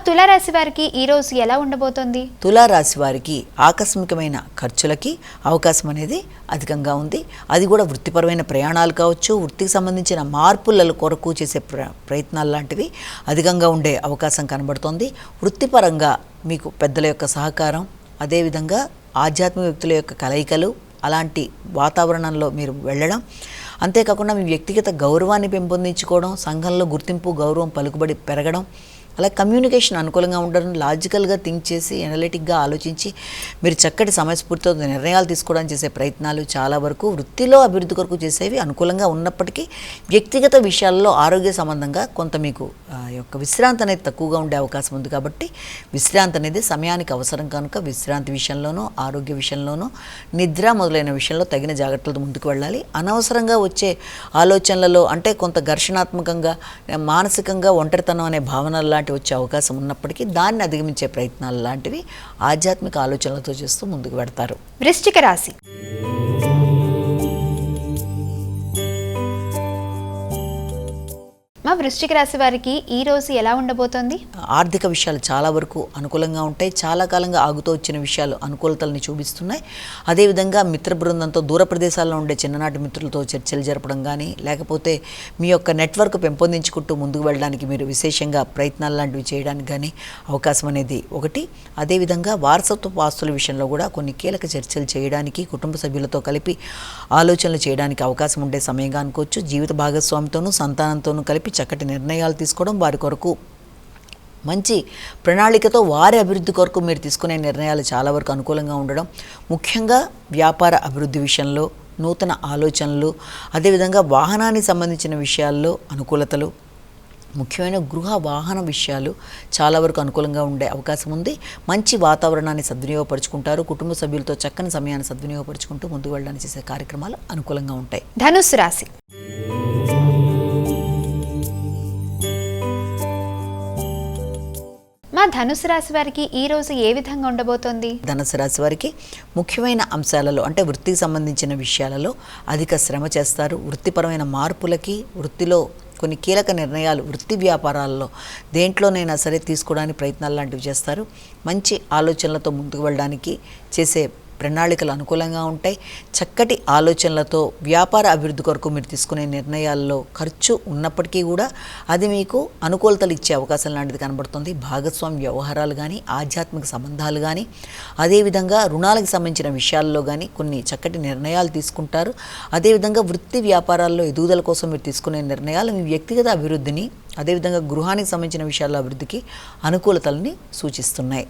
తులారాశి వారికి ఈ రోజు ఎలా ఉండబోతోంది? తులారాశి వారికి ఆకస్మికమైన ఖర్చులకి అవకాశం అనేది అధికంగా ఉంది. అది కూడా వృత్తిపరమైన ప్రయాణాలు కావచ్చు, వృత్తికి సంబంధించిన మార్పుల కొరకు చేసే ప్రయత్నాలు లాంటివి అధికంగా ఉండే అవకాశం కనబడుతోంది. వృత్తిపరంగా మీకు పెద్దల యొక్క సహకారం, అదేవిధంగా ఆధ్యాత్మిక వ్యక్తుల యొక్క కలయికలు, అలాంటి వాతావరణంలో మీరు వెళ్ళడం, అంతేకాకుండా మీ వ్యక్తిగత గౌరవాన్ని పెంపొందించుకోవడం, సంఘంలో గుర్తింపు, గౌరవం, పలుకుబడి పెరగడం, అలా కమ్యూనికేషన్ అనుకూలంగా ఉండడం, లాజికల్గా థింక్ చేసి ఎనలిటిక్గా ఆలోచించి మీరు చక్కటి సమయస్ఫూర్తితో నిర్ణయాలు తీసుకోవడానికి చేసే ప్రయత్నాలు చాలా వరకు వృత్తిలో అభివృద్ధి కొరకు చేసేవి అనుకూలంగా ఉన్నప్పటికీ వ్యక్తిగత విషయాల్లో ఆరోగ్య సంబంధంగా కొంత మీకు యొక్క విశ్రాంతి అనేది తక్కువగా ఉండే అవకాశం ఉంది. కాబట్టి విశ్రాంతి అనేది సమయానికి అవసరం కనుక విశ్రాంతి విషయంలోనూ, ఆరోగ్య విషయంలోనూ, నిద్ర మొదలైన విషయంలో తగిన జాగ్రత్తలతో ముందుకు వెళ్ళాలి. అనవసరంగా వచ్చే ఆలోచనలలో అంటే కొంత ఘర్షణాత్మకంగా, మానసికంగా ఒంటరితనం అనే భావనలు లాంటివి వచ్చే అవకాశం ఉన్నప్పటికీ దాన్ని అధిగమించే ప్రయత్నాలు లాంటివి ఆధ్యాత్మిక ఆలోచనలతో చేస్తూ ముందుకు పెడతారు. వృశ్చిక రాశి. వృశ్చిక రాశి వారికి ఈ రోజు ఎలా ఉండబోతోంది? ఆర్థిక విషయాలు చాలా వరకు అనుకూలంగా ఉంటాయి. చాలా కాలంగా ఆగుతూ వచ్చిన విషయాలు అనుకూలతల్ని చూపిస్తున్నాయి. అదేవిధంగా మిత్ర బృందంతో దూర ప్రదేశాల్లో ఉండే చిన్ననాటి మిత్రులతో చర్చలు జరపడం కానీ, లేకపోతే మీ యొక్క నెట్వర్క్ పెంపొందించుకుంటూ ముందుకు వెళ్ళడానికి మీరు విశేషంగా ప్రయత్నాలు లాంటివి చేయడానికి కానీ అవకాశం అనేది ఒకటి. అదేవిధంగా వారసత్వ ఆస్తుల విషయంలో కూడా కొన్ని కీలక చర్చలు చేయడానికి, కుటుంబ సభ్యులతో కలిపి ఆలోచనలు చేయడానికి అవకాశం ఉండే సమయంగా అనుకోవచ్చు. జీవిత భాగస్వామితోనూ సంతానంతోనూ కలిపి చక్కటి నిర్ణయాలు తీసుకోవడం, వారి కొరకు మంచి ప్రణాళికతో వారి అభివృద్ధి కొరకు మీరు తీసుకునే నిర్ణయాలు చాలా వరకు అనుకూలంగా ఉండడం, ముఖ్యంగా వ్యాపార అభివృద్ధి విషయంలో నూతన ఆలోచనలు, అదేవిధంగా వాహనానికి సంబంధించిన విషయాల్లో అనుకూలతలు, ముఖ్యమైన గృహ వాహన విషయాలు చాలా వరకు అనుకూలంగా ఉండే అవకాశం ఉంది. మంచి వాతావరణాన్ని సద్వినియోగపరుచుకుంటారు. కుటుంబ సభ్యులతో చక్కని సమయాన్ని సద్వినియోగపరుచుకుంటూ ముందుకు వెళ్ళడానికి చేసే కార్యక్రమాలు అనుకూలంగా ఉంటాయి. ధనుస్సు రాశి. ధనుసు రాశి వారికి ఈ రోజు ఏ విధంగా ఉండబోతోంది? ధనుసు రాశి వారికి ముఖ్యమైన అంశాలలో అంటే వృత్తికి సంబంధించిన విషయాలలో అధిక శ్రమ చేస్తారు. వృత్తిపరమైన మార్పులకి, వృత్తిలో కొన్ని కీలక నిర్ణయాలు, వృత్తి వ్యాపారాల్లో దేంట్లోనైనా సరే తీసుకోవడానికి ప్రయత్నాలు లాంటివి చేస్తారు. మంచి ఆలోచనలతో ముందుకు వెళ్ళడానికి చేసే ప్రణాళికలు అనుకూలంగా ఉంటాయి. చక్కటి ఆలోచనలతో వ్యాపార అభివృద్ధి కొరకు మీరు తీసుకునే నిర్ణయాల్లో ఖర్చు ఉన్నప్పటికీ కూడా అది మీకు అనుకూలతలు ఇచ్చే అవకాశం లాంటిది కనబడుతుంది. భాగస్వామి వ్యవహారాలు కానీ, ఆధ్యాత్మిక సంబంధాలు కానీ, అదేవిధంగా రుణాలకు సంబంధించిన విషయాల్లో కానీ కొన్ని చక్కటి నిర్ణయాలు తీసుకుంటారు. అదేవిధంగా వృత్తి వ్యాపారాల్లో ఎదుగుదల కోసం మీరు తీసుకునే నిర్ణయాలు మీ వ్యక్తిగత అభివృద్ధిని, అదేవిధంగా గృహానికి సంబంధించిన విషయాల అభివృద్ధికి అనుకూలతల్ని సూచిస్తున్నాయి.